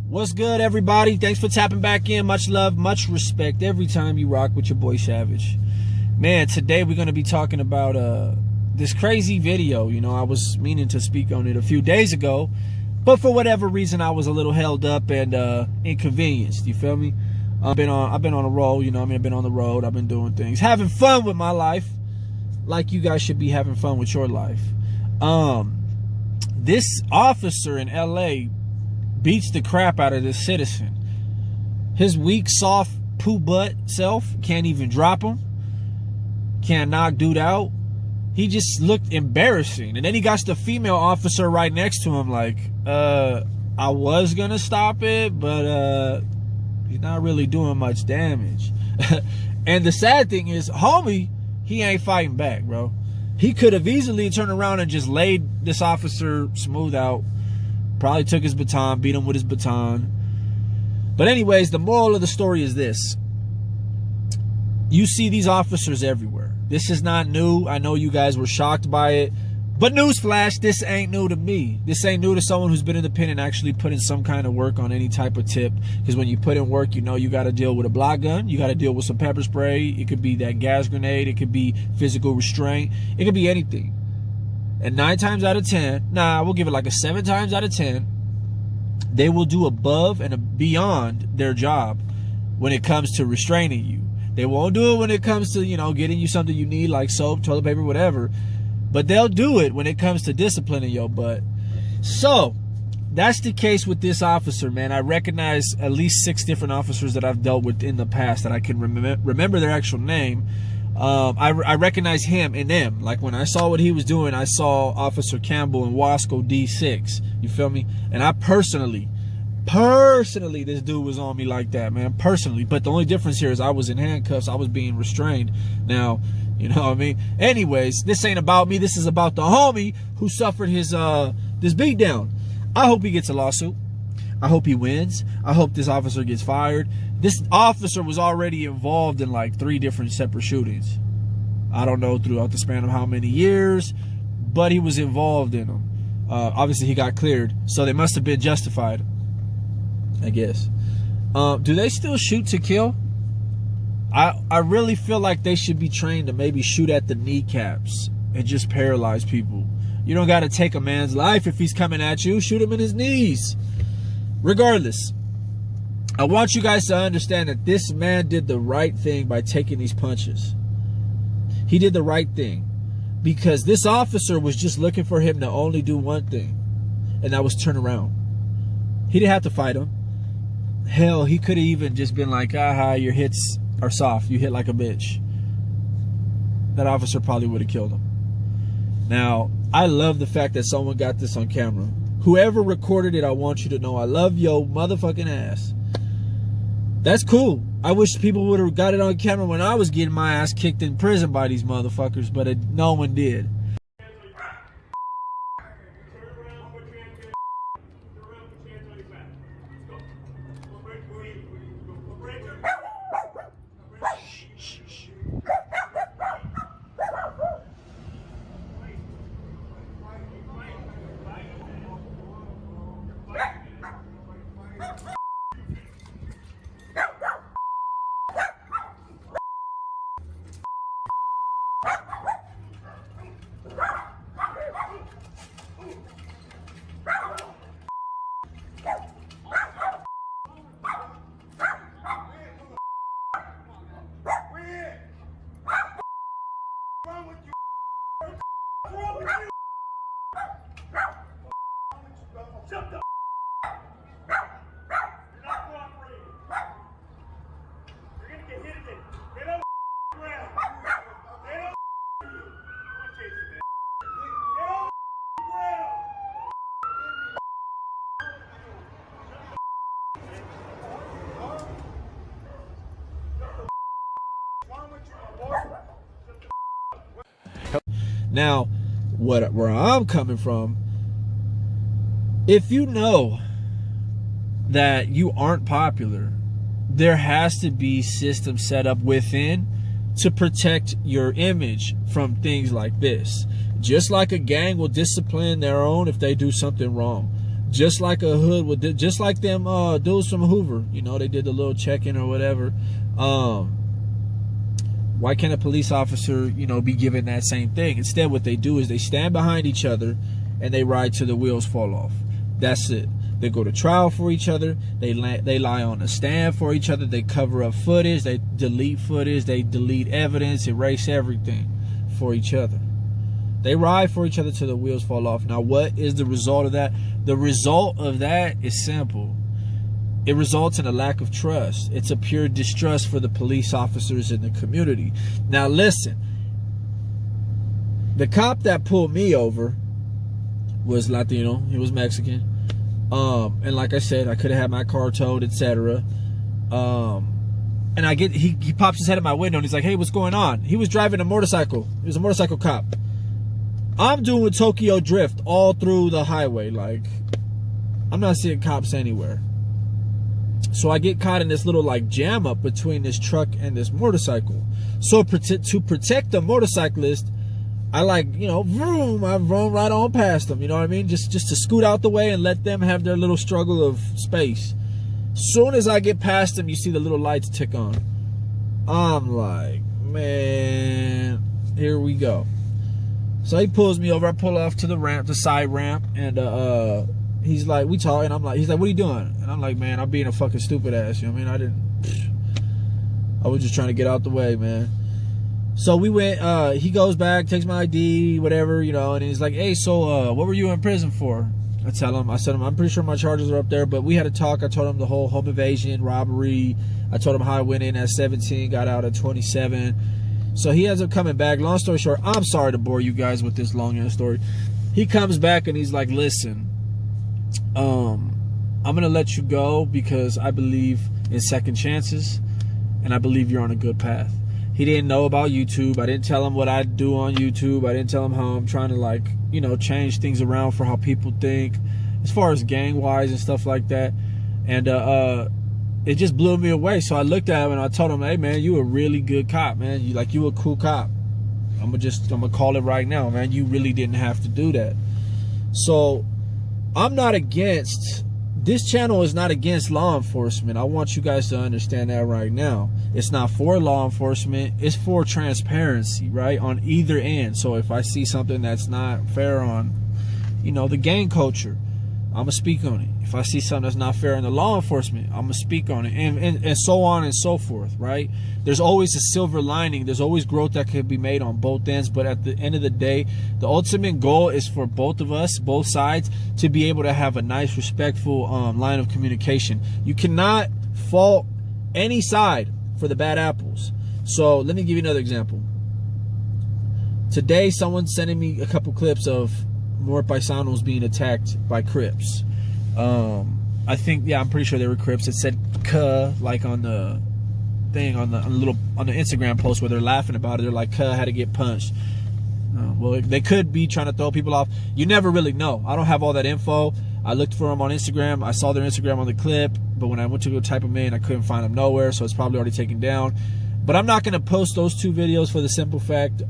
What's good, everybody? Thanks for tapping back in. Much love, much respect every time you rock with your boy Savage. Man, today we're going to be talking about this crazy video. You know, I was meaning to speak on it a few days ago, but for whatever reason I was a little held up and inconvenienced. You feel me? I've been on a roll, you know what I mean? I've been on the road, I've been doing things, having fun with my life, like you guys should be having fun with your life. This officer in LA beats the crap out of this citizen. His weak, soft, poo butt self can't even drop him. Can't knock dude out. He just looked embarrassing. And then he got the female officer right next to him like, I was gonna stop it, but he's not really doing much damage. And the sad thing is, homie, he ain't fighting back, bro. He could have easily turned around and just laid this officer smooth out. Probably took his baton, beat him with his baton. But anyways, the moral of the story is this. You see these officers everywhere. This is not new. I know you guys were shocked by it. But newsflash, this ain't new to me. This ain't new to someone who's been in the pen and actually put in some kind of work on any type of tip. Because when you put in work, you know you got to deal with a block gun. You got to deal with some pepper spray. It could be that gas grenade. It could be physical restraint. It could be anything. And 9 times out of 10, we'll give it like a 7 times out of 10, they will do above and beyond their job when it comes to restraining you. They won't do it when it comes to, you know, getting you something you need like soap, toilet paper, whatever. But they'll do it when it comes to disciplining your butt. So that's the case with this officer, man. I recognize at least 6 different officers that I've dealt with in the past that I can remember their actual name. I recognize him and them. Like when I saw what he was doing, I saw Officer Campbell in Wasco D6. You feel me? And I personally, this dude was on me like that, man. Personally. But the only difference here is I was in handcuffs. I was being restrained. Now, you know what I mean? Anyways, this ain't about me. This is about the homie who suffered his this beatdown. I hope he gets a lawsuit. I hope he wins. I hope this officer gets fired. This officer was already involved in like 3 different separate shootings. I don't know throughout the span of how many years, but he was involved in them. Obviously, he got cleared, so they must have been justified, I guess. Do they still shoot to kill? I really feel like they should be trained to maybe shoot at the kneecaps and just paralyze people. You don't got to take a man's life if he's coming at you. Shoot him in his knees. Regardless, I want you guys to understand that this man did the right thing by taking these punches. He did the right thing because this officer was just looking for him to only do one thing, and that was turn around. He didn't have to fight him. Hell, he could have even just been like, your hits are soft. You hit like a bitch. That officer probably would have killed him. Now, I love the fact that someone got this on camera. Whoever recorded it, I want you to know I love your motherfucking ass. That's cool. I wish people would have got it on camera when I was getting my ass kicked in prison by these motherfuckers, but no one did. Now, where I'm coming from, if you know that you aren't popular, there has to be systems set up within to protect your image from things like this. Just like a gang will discipline their own if they do something wrong. just like a hood would, just like them dudes from Hoover. You know, they did the little check-in or whatever. Why can't a police officer, you know, be given that same thing? Instead, what they do is they stand behind each other and they ride till the wheels fall off. That's it. They go to trial for each other. They lie on the stand for each other. They cover up footage. They delete footage. They delete evidence, erase everything for each other. They ride for each other till the wheels fall off. Now, what is the result of that? The result of that is simple. It results in a lack of trust. It's a pure distrust for the police officers in the community. Now, listen. The cop that pulled me over was Latino. He was Mexican. And like I said, I could have had my car towed, etc. And he pops his head at my window and he's like, hey, what's going on? He was driving a motorcycle. He was a motorcycle cop. I'm doing Tokyo drift all through the highway. Like, I'm not seeing cops anywhere. So I get caught in this little like jam up between this truck and this motorcycle. So to protect the motorcyclist, I like, you know, I run right on past them. You know what I mean? Just to scoot out the way and let them have their little struggle of space. Soon as I get past them, you see the little lights tick on. I'm like, man, here we go. So he pulls me over. I pull off to the ramp, the side ramp, and he's like, we talking. He's like, what are you doing? And I'm like, man, I'm being a fucking stupid ass. You know what I mean? I was just trying to get out the way, man. So we went, he goes back, takes my ID, whatever, you know, and he's like, hey, so what were you in prison for? I said, I'm pretty sure my charges are up there, but we had a talk. I told him the whole home invasion, robbery. I told him how I went in at 17, got out at 27. So he ends up coming back. Long story short, I'm sorry to bore you guys with this long ass story. He comes back and he's like, listen, I'm going to let you go because I believe in second chances and I believe you're on a good path. He didn't know about YouTube. I didn't tell him what I do on YouTube. I didn't tell him how I'm trying to, like, you know, change things around for how people think as far as gang-wise and stuff like that. And it just blew me away. So I looked at him and I told him, hey, man, you a really good cop, man. You a cool cop. I'm gonna call it right now, man. You really didn't have to do that. So I'm not against, this channel is not against law enforcement. I want you guys to understand that right now. It's not for law enforcement. It's for transparency, right? On either end. So if I see something that's not fair on, you know, the gang culture, I'm going to speak on it. If I see something that's not fair in the law enforcement, I'm going to speak on it. And so on and so forth, right? There's always a silver lining. There's always growth that could be made on both ends. But at the end of the day, the ultimate goal is for both of us, both sides, to be able to have a nice, respectful line of communication. You cannot fault any side for the bad apples. So let me give you another example. Today, someone's sending me a couple clips of more paisanos being attacked by Crips. I think, yeah, I'm pretty sure they were Crips. It said "cuh" like on the thing, on the Instagram post where they're laughing about it. They're like, "Cuh had to get punched." Well, they could be trying to throw people off. You never really know. I don't have all that info. I looked for them on Instagram. I saw their Instagram on the clip, but when I went to go type them in, I couldn't find them nowhere, so it's probably already taken down. But I'm not going to post those two videos for the simple fact,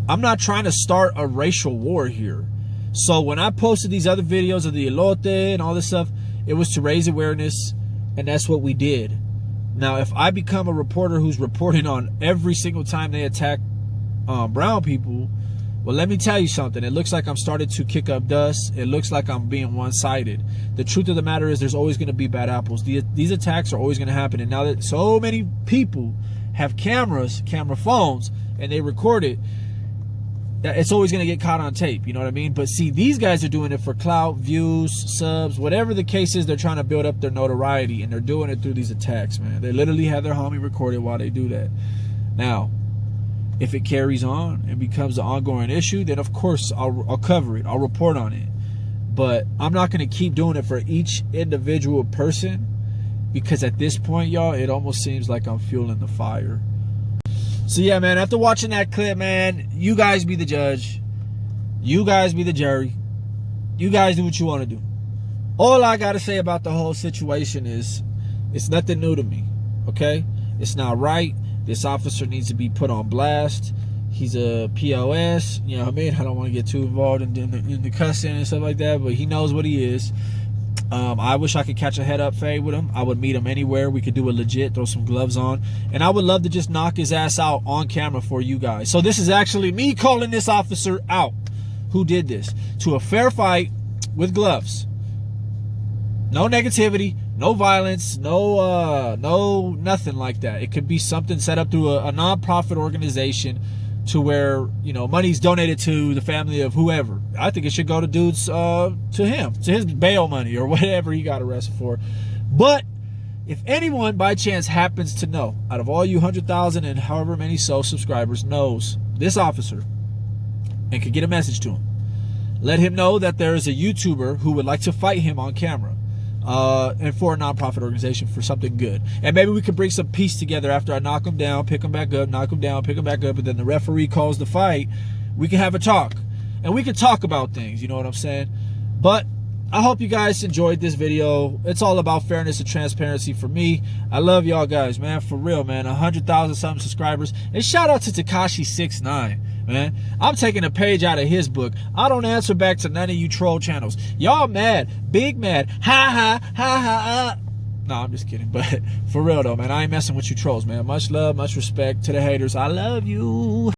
I'm not trying to start a racial war here. So when I posted these other videos of the elote and all this stuff, it was to raise awareness, and that's what we did. Now, if I become a reporter who's reporting on every single time they attack brown people, well, let me tell you something. It looks like I'm starting to kick up dust. It looks like I'm being one-sided. The truth of the matter is there's always going to be bad apples. These attacks are always going to happen. And now that so many people have camera phones, and they record it, it's always going to get caught on tape. You know what I mean? But see, these guys are doing it for clout, views, subs, whatever the case is. They're trying to build up their notoriety, and they're doing it through these attacks, man. They literally have their homie recorded while they do that. Now, if it carries on and becomes an ongoing issue, then of course I'll cover it. I'll report on it. But I'm not going to keep doing it for each individual person, because at this point, y'all, it almost seems like I'm fueling the fire. So yeah, man, after watching that clip, man, you guys be the judge. You guys be the jury. You guys do what you want to do. All I got to say about the whole situation is it's nothing new to me, okay? It's not right. This officer needs to be put on blast. He's a POS, you know what I mean? I don't want to get too involved in the cussing and stuff like that, but he knows what he is. I wish I could catch a head up fade with him. I would meet him anywhere. We could do a legit, throw some gloves on. And I would love to just knock his ass out on camera for you guys. So this is actually me calling this officer out who did this to a fair fight with gloves. No negativity, no violence, no nothing like that. It could be something set up through a non-profit organization to where, you know, money's donated to the family of whoever. I think it should go to dudes, to him, to his bail money or whatever he got arrested for. But if anyone by chance happens to know, out of all you 100,000 and however many subscribers, knows this officer and could get a message to him, let him know that there is a YouTuber who would like to fight him on camera. And for a non-profit organization for something good. And maybe we could bring some peace together after I knock him down, pick him back up, knock him down, pick him back up, and then the referee calls the fight. We can have a talk. And we can talk about things, you know what I'm saying? But I hope you guys enjoyed this video. It's all about fairness and transparency for me. I love y'all guys, man, for real, man. 100,000 something subscribers. And shout out to Tekashi69. Man, I'm taking a page out of his book. I don't answer back to none of you troll channels. Y'all mad, big mad, ha ha ha ha. No, I'm just kidding. But for real though, man, I ain't messing with you trolls, man. Much love, much respect to the haters. I love you.